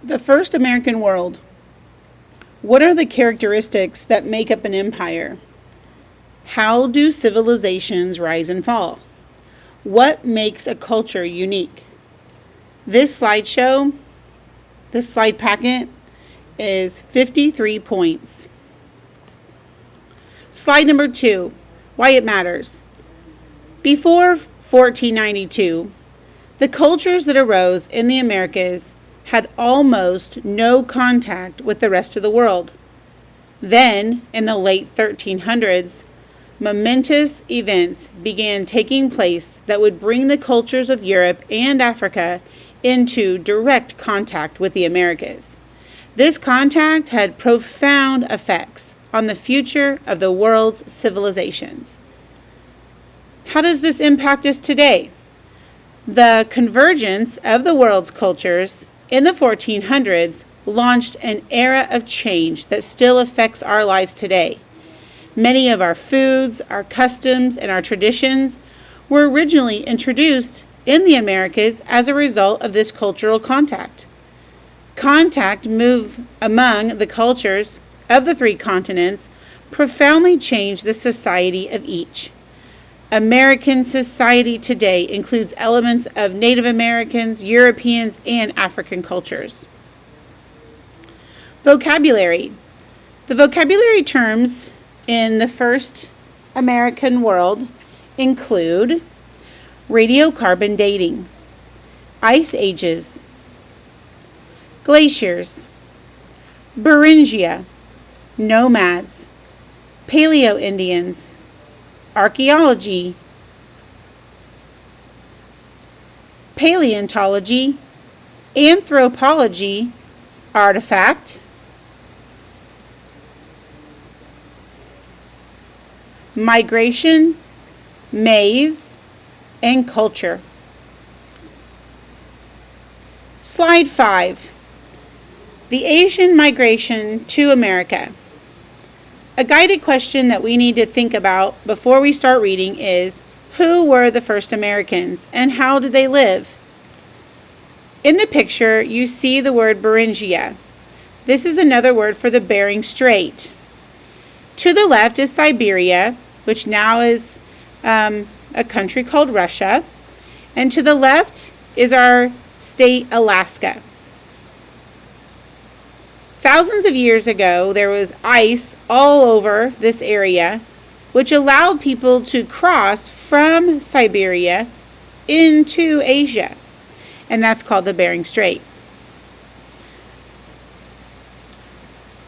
The first American world. What are the characteristics that make up an empire? How do civilizations rise and fall? What makes a culture unique? This slide packet is 53 points. Slide number 2, why it matters. Before 1492, the cultures that arose in the Americas had almost no contact with the rest of the world. Then, in the late 1300s, momentous events began taking place that would bring the cultures of Europe and Africa into direct contact with the Americas. This contact had profound effects on the future of the world's civilizations. How does this impact us today? The convergence of the world's cultures in the 1400s launched an era of change that still affects our lives today. Many of our foods, our customs, and our traditions were originally introduced in the Americas as a result of this cultural contact. Contact move among the cultures of the 3 continents profoundly changed the society of each. American society today includes elements of Native Americans, Europeans, and African cultures. Vocabulary. The vocabulary terms in the first American world include radiocarbon dating, ice ages, glaciers, Beringia, nomads, Paleo-Indians, archaeology, paleontology, anthropology, artifact, migration, maize, and culture. Slide 5. The Asian migration to America. A guided question that we need to think about before we start reading is, who were the first Americans and how did they live? In the picture, you see the word Beringia. This is another word for the Bering Strait. To the left is Siberia, which now is a country called Russia. And to the left is our state, Alaska. Thousands of years ago, there was ice all over this area, which allowed people to cross from Siberia into Asia, and that's called the Bering Strait.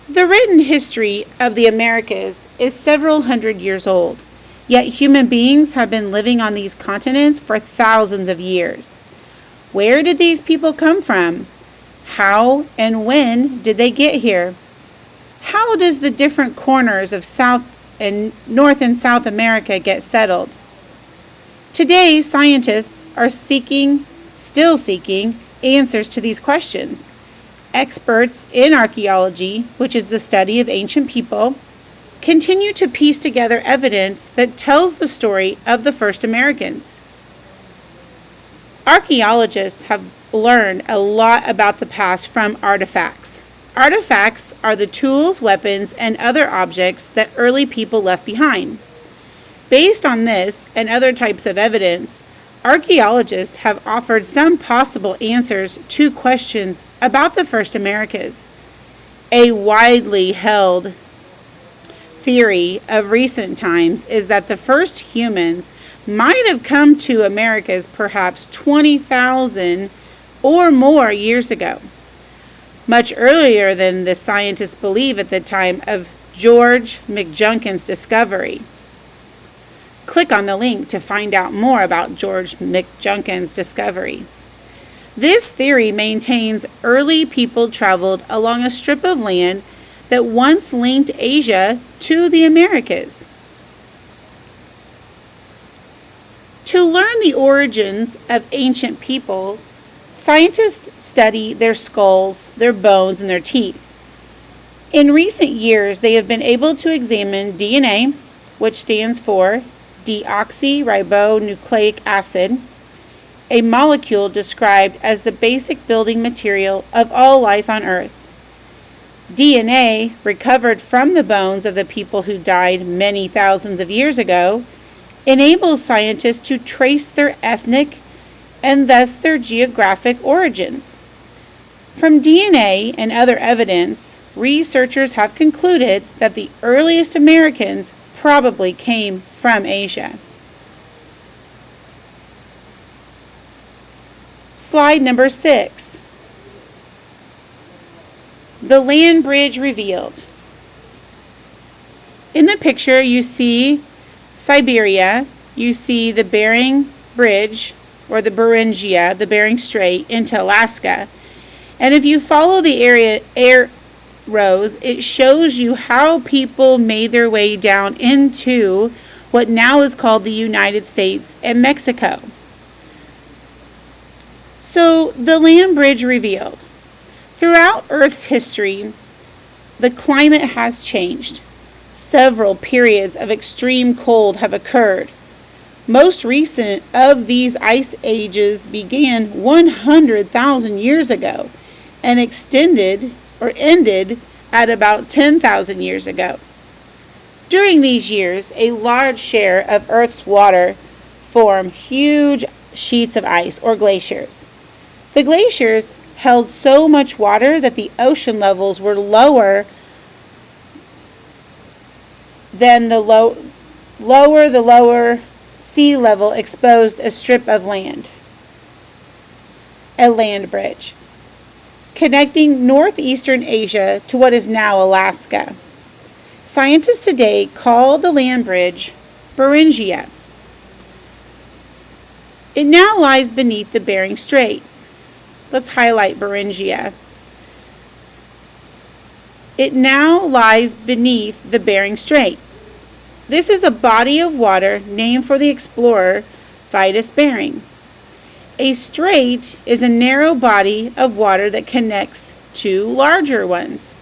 The written history of the Americas is several hundred years old, yet human beings have been living on these continents for thousands of years. Where did these people come from? How and when did they get here? How does the different corners of North and South America get settled? Today, scientists are still seeking answers to these questions. Experts in archaeology, which is the study of ancient people, continue to piece together evidence that tells the story of the first Americans. Archaeologists have learned a lot about the past from artifacts. Artifacts are the tools, weapons, and other objects that early people left behind. Based on this and other types of evidence, archaeologists have offered some possible answers to questions about the first Americas. A widely held theory of recent times is that the first humans might have come to Americas perhaps 20,000 or more years ago, much earlier than the scientists believe at the time of George McJunkin's discovery. Click on the link to find out more about George McJunkin's discovery. This theory maintains early people traveled along a strip of land that once linked Asia to the Americas. To learn the origins of ancient people, scientists study their skulls, their bones, and their teeth. In recent years, they have been able to examine DNA, which stands for deoxyribonucleic acid, a molecule described as the basic building material of all life on Earth. DNA, recovered from the bones of the people who died many thousands of years ago, enables scientists to trace their ethnic and thus their geographic origins. From DNA and other evidence, researchers have concluded that the earliest Americans probably came from Asia. Slide number 6. The land bridge revealed. In the picture, you see Siberia, you see the Bering Bridge, or the Beringia, the Bering Strait, into Alaska. And if you follow the arrows, it shows you how people made their way down into what now is called the United States and Mexico. So, the land bridge revealed. Throughout Earth's history, the climate has changed. Several periods of extreme cold have occurred. Most recent of these ice ages began 100,000 years ago and extended or ended at about 10,000 years ago. During these years, a large share of Earth's water formed huge sheets of ice or glaciers. The glaciers held so much water that the ocean levels were lower than the lower sea level exposed a strip of land, a land bridge, connecting northeastern Asia to what is now Alaska. Scientists today call the land bridge Beringia. It now lies beneath the Bering Strait. Let's highlight Beringia. It now lies beneath the Bering Strait. This is a body of water named for the explorer Vitus Bering. A strait is a narrow body of water that connects two larger ones.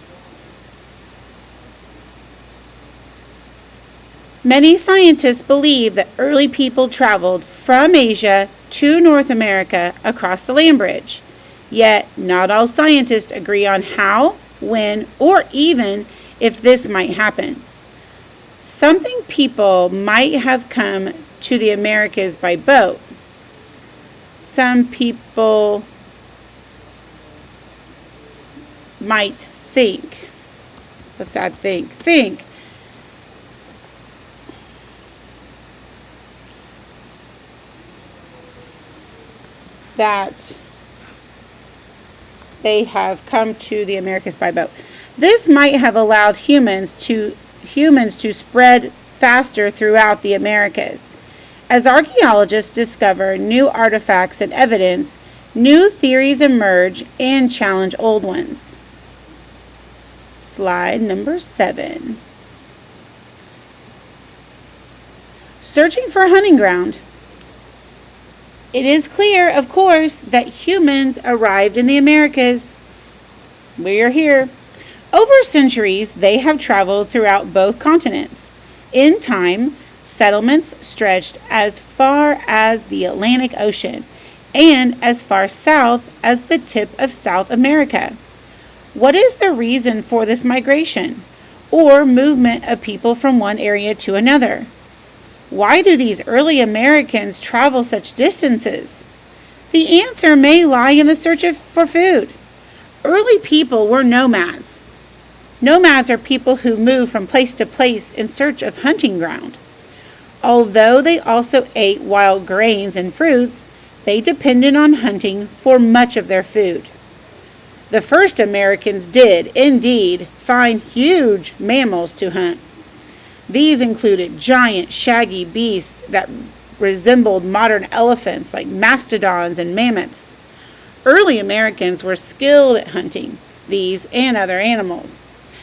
Many scientists believe that early people traveled from Asia to North America across the land bridge. Yet, not all scientists agree on how, when, or even if this might happen. Some think people might have come to the Americas by boat. Some people might think, what's that think? Think that they have come to the Americas by boat. This might have allowed humans to spread faster throughout the Americas. As archaeologists discover new artifacts and evidence, new theories emerge and challenge old ones. Slide number 7. Searching for a hunting ground. It is clear, of course, that humans arrived in the Americas. We are here. Over centuries, they have traveled throughout both continents. In time, settlements stretched as far as the Atlantic Ocean and as far south as the tip of South America. What is the reason for this migration or movement of people from one area to another? Why do these early Americans travel such distances? The answer may lie in the search for food. Early people were nomads. Nomads are people who move from place to place in search of hunting ground. Although they also ate wild grains and fruits, they depended on hunting for much of their food. The first Americans did, indeed, find huge mammals to hunt. These included giant, shaggy beasts that resembled modern elephants like mastodons and mammoths. Early Americans were skilled at hunting these and other animals.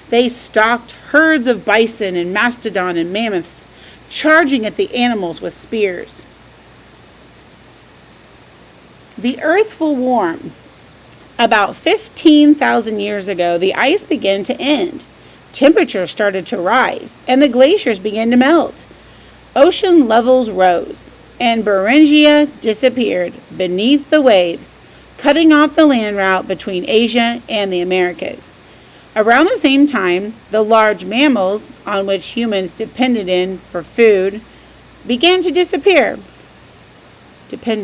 They stalked herds of bison and mastodon and mammoths, charging at the animals with spears. The earth will warm. About 15,000 years ago, the ice began to end. Temperatures started to rise, and the glaciers began to melt. Ocean levels rose. and Beringia disappeared beneath the waves, cutting off the land route between Asia and the Americas. Around the same time, the large mammals on which humans depended for food began to disappear. Began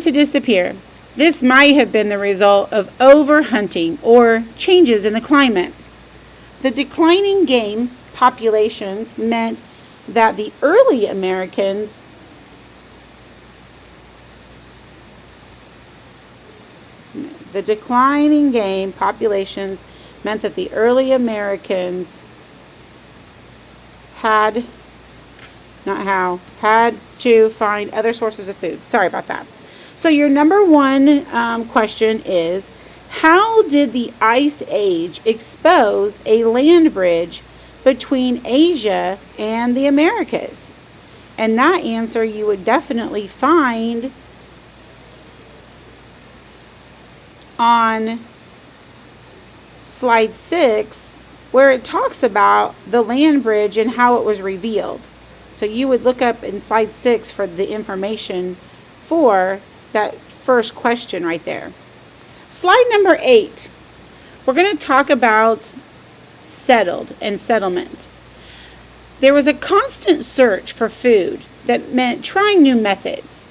to disappear. This might have been the result of overhunting or changes in the climate. The declining game populations meant that the early Americans had to find other sources of food. Sorry about that. So your number one question is, how did the Ice Age expose a land bridge between Asia and the Americas? And that answer you would definitely find on slide 6, where it talks about the land bridge and how it was revealed. So you would look up in slide 6 for the information for that first question right there. Slide number 8, we're going to talk about settled and settlement. There was a constant search for food that meant trying new methods.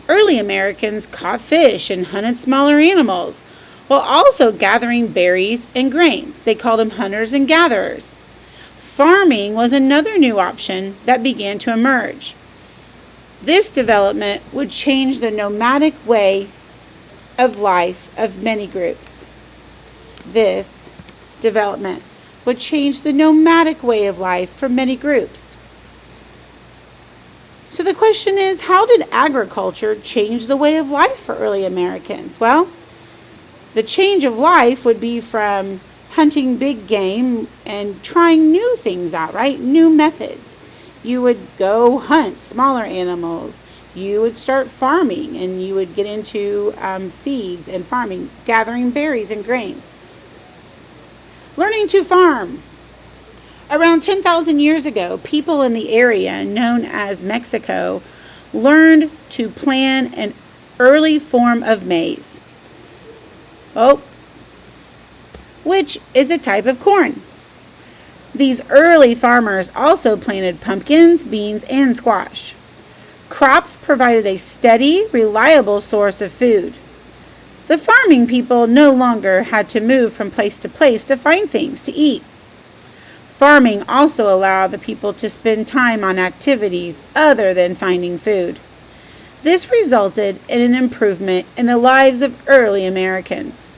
Early Americans caught fish and hunted smaller animals, while also gathering berries and grains. They called them hunters and gatherers. Farming was another new option that began to emerge. This development would change the nomadic way of life of many groups. This development would change the nomadic way of life for many groups. So the question is, how did agriculture change the way of life for early Americans? Well, the change of life would be from hunting big game and trying new things out, right? New methods. You would go hunt smaller animals. You would start farming, and you would get into seeds and farming, gathering berries and grains. Learning to farm. Around 10,000 years ago, people in the area known as Mexico learned to plant an early form of maize, which is a type of corn. These early farmers also planted pumpkins, beans, and squash. Crops provided a steady, reliable source of food. The farming people no longer had to move from place to place to find things to eat. Farming also allowed the people to spend time on activities other than finding food. This resulted in an improvement in the lives of early Americans.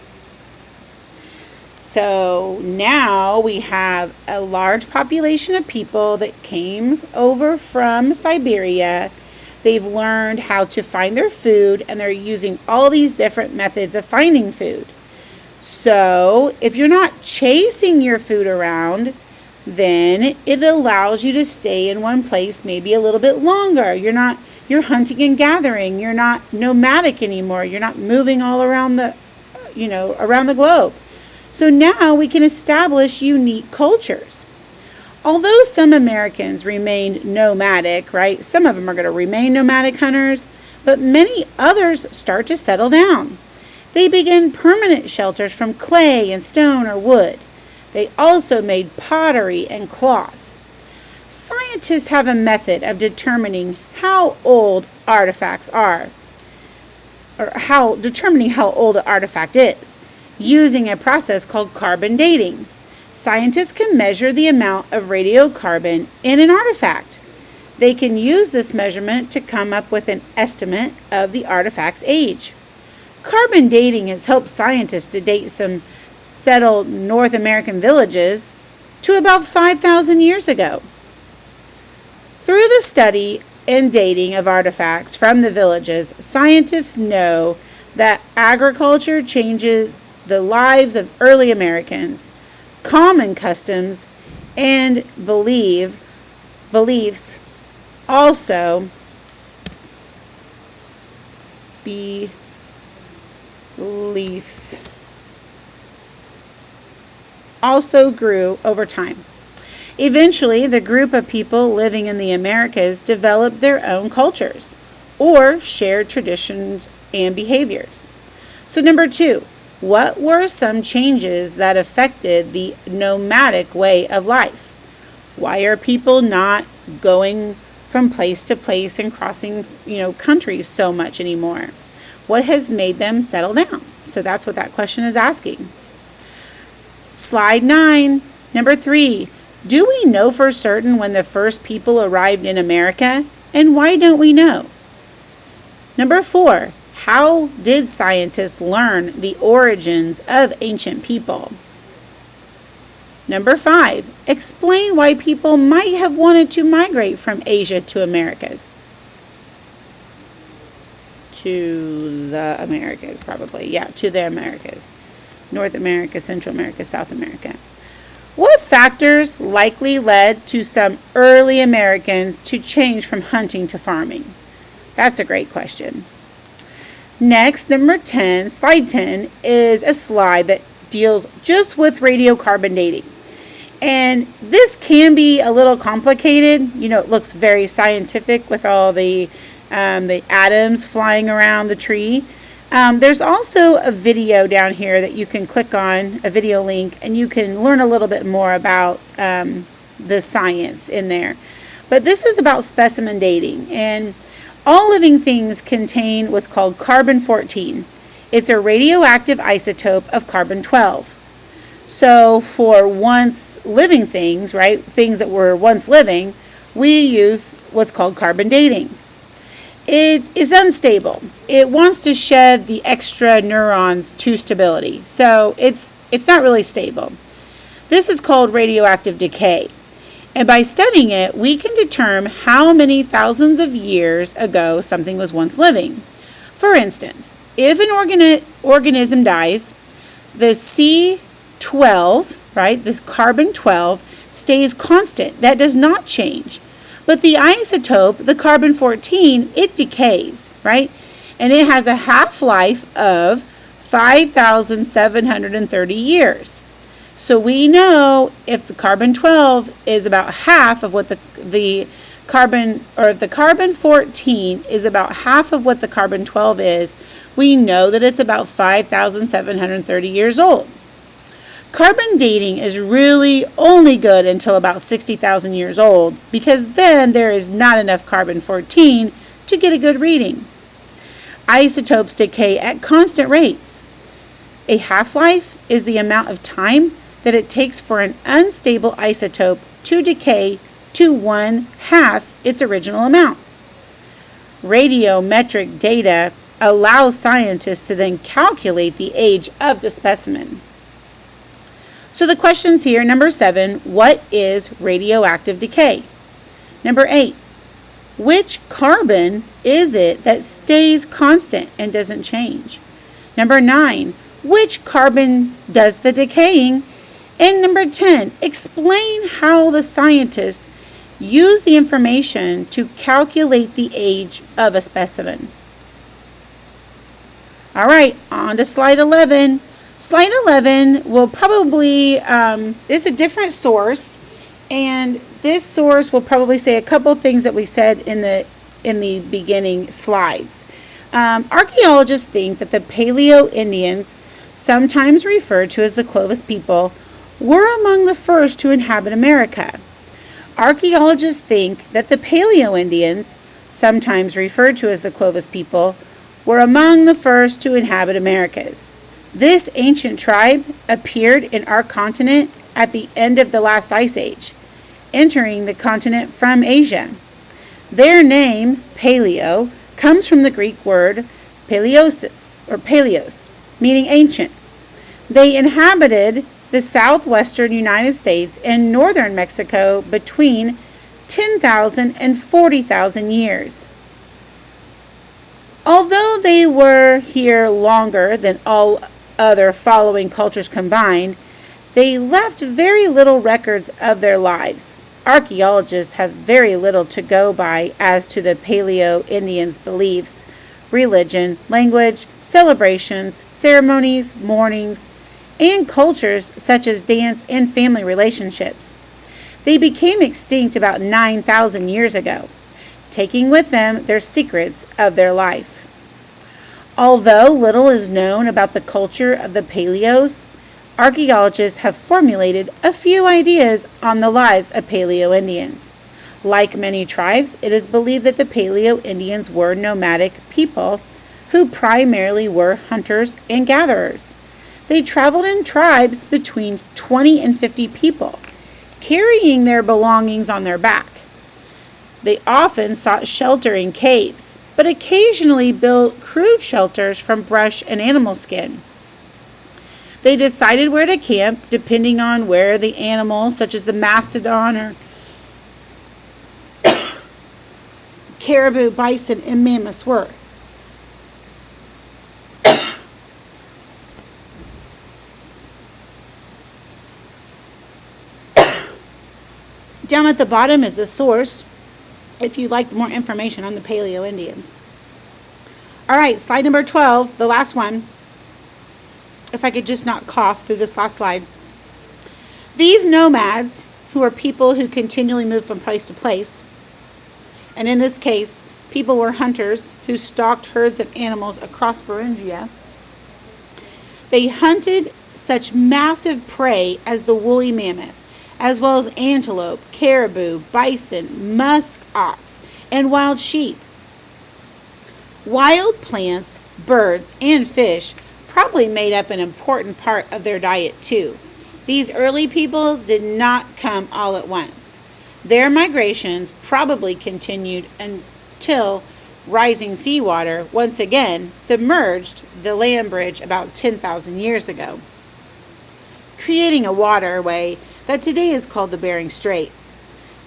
So now we have a large population of people that came over from Siberia. They've learned how to find their food, and they're using all these different methods of finding food. So if you're not chasing your food around, then it allows you to stay in one place maybe a little bit longer. You're hunting and gathering. You're not nomadic anymore. You're not moving all around the globe. So now we can establish unique cultures. Although some Americans remained nomadic, right? Some of them are going to remain nomadic hunters, but many others start to settle down. They begin permanent shelters from clay and stone or wood. They also made pottery and cloth. Scientists have a method of determining how old artifacts are, or determining how old an artifact is, using a process called carbon dating. Scientists can measure the amount of radiocarbon in an artifact. They can use this measurement to come up with an estimate of the artifact's age. Carbon dating has helped scientists to date some settled North American villages to about 5,000 years ago. Through the study and dating of artifacts from the villages, scientists know that agriculture changes the lives of early Americans. Common customs and beliefs also grew over time. Eventually, the group of people living in the Americas developed their own cultures or shared traditions and behaviors. So, number 2, what were some changes that affected the nomadic way of life? Why are people not going from place to place and crossing, countries so much anymore? What has made them settle down? So that's what that question is asking. Slide 9, number 3. Do we know for certain when the first people arrived in America? And why don't we know? Number 4. How did scientists learn the origins of ancient people? Number 5. Explain why people might have wanted to migrate from Asia to Americas. To the Americas, probably. Yeah, to the Americas. North America, Central America, South America. What factors likely led to some early Americans to change from hunting to farming? That's a great question. Next, number 10, slide 10, is a slide that deals just with radiocarbon dating. And this can be a little complicated. It looks very scientific with all the atoms flying around the tree. There's also a video down here that you can click on, a video link, and you can learn a little bit more about the science in there. But this is about specimen dating, and all living things contain what's called carbon-14. It's a radioactive isotope of carbon-12. So for once living things, right, things that were once living, we use what's called carbon dating. It is unstable. It wants to shed the extra neurons to stability. So it's not really stable. This is called radioactive decay. And by studying it, we can determine how many thousands of years ago something was once living. For instance, if an organism dies, the C12, right, this carbon-12, stays constant. That does not change. But the isotope, the carbon-14, it decays, right? And it has a half-life of 5,730 years. So we know if the carbon-12 is about half of what the carbon-14 is about half of what the carbon-12 is, we know that it's about 5,730 years old. Carbon dating is really only good until about 60,000 years old, because then there is not enough carbon-14 to get a good reading. Isotopes decay at constant rates. A half-life is the amount of time that it takes for an unstable isotope to decay to 1/2 its original amount. Radiometric data allows scientists to then calculate the age of the specimen. So the questions here, number 7, what is radioactive decay? Number 8, which carbon is it that stays constant and doesn't change? Number 9, which carbon does the decaying? And number 10, explain how the scientists use the information to calculate the age of a specimen. All right, on to slide 11. Slide 11 will probably, it's a different source, and this source will probably say a couple things that we said in the beginning slides. Archaeologists think that the Paleo-Indians, sometimes referred to as the Clovis people, were among the first to inhabit America. Archaeologists think that the Paleo-Indians, sometimes referred to as the Clovis people, were among the first to inhabit Americas. This ancient tribe appeared in our continent at the end of the last ice age, entering the continent from Asia. Their name, Paleo, comes from the Greek word paleosis, or paleos, meaning ancient. They inhabited the southwestern United States and northern Mexico between 10,000 and 40,000 years. Although they were here longer than all other following cultures combined, they left very little records of their lives. Archaeologists have very little to go by as to the Paleo-Indians' beliefs, religion, language, celebrations, ceremonies, mournings, and cultures such as dance and family relationships. They became extinct about 9,000 years ago, taking with them their secrets of their life. Although little is known about the culture of the Paleos, archaeologists have formulated a few ideas on the lives of Paleo Indians. Like many tribes, it is believed that the Paleo Indians were nomadic people who primarily were hunters and gatherers. They traveled in tribes between 20 and 50 people, carrying their belongings on their back. They often sought shelter in caves, but occasionally built crude shelters from brush and animal skin. They decided where to camp depending on where the animals, such as the mastodon or caribou, bison, and mammoths were. Down at the bottom is the source if you'd like more information on the Paleo Indians. All right, slide number 12, the last one. If I could just not cough through this last slide. These nomads, who are people who continually move from place to place, and in this case, people were hunters who stalked herds of animals across Beringia. They hunted such massive prey as the woolly mammoth, as well as antelope, caribou, bison, musk ox, and wild sheep. Wild plants, birds, and fish probably made up an important part of their diet too. These early people did not come all at once. Their migrations probably continued until rising seawater once again submerged the land bridge about 10,000 years ago, creating a waterway that today is called the Bering Strait.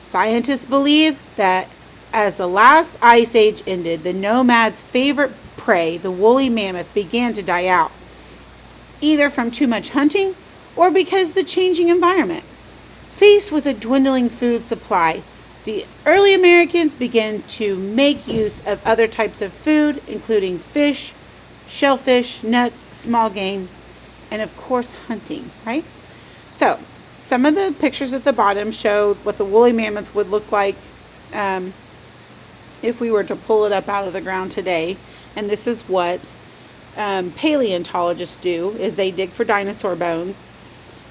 Scientists believe that as the last ice age ended, the nomads' favorite prey, the woolly mammoth, began to die out, either from too much hunting or because of the changing environment. Faced with a dwindling food supply, the early Americans began to make use of other types of food, including fish, shellfish, nuts, small game, and of course hunting, right? So, some of the pictures at the bottom show what the woolly mammoth would look like if we were to pull it up out of the ground today. And this is what paleontologists do, is they dig for dinosaur bones.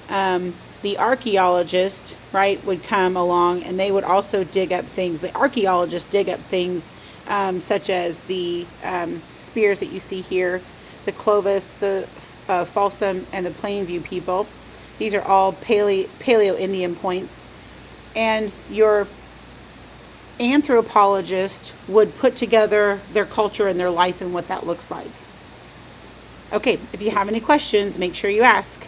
The archaeologist, right, would come along and they would also dig up things. The archaeologists dig up things such as the spears that you see here, the Clovis, the Folsom, and the Plainview people. These are all Paleo-Indian points. And your anthropologist would put together their culture and their life and what that looks like. Okay, if you have any questions, make sure you ask.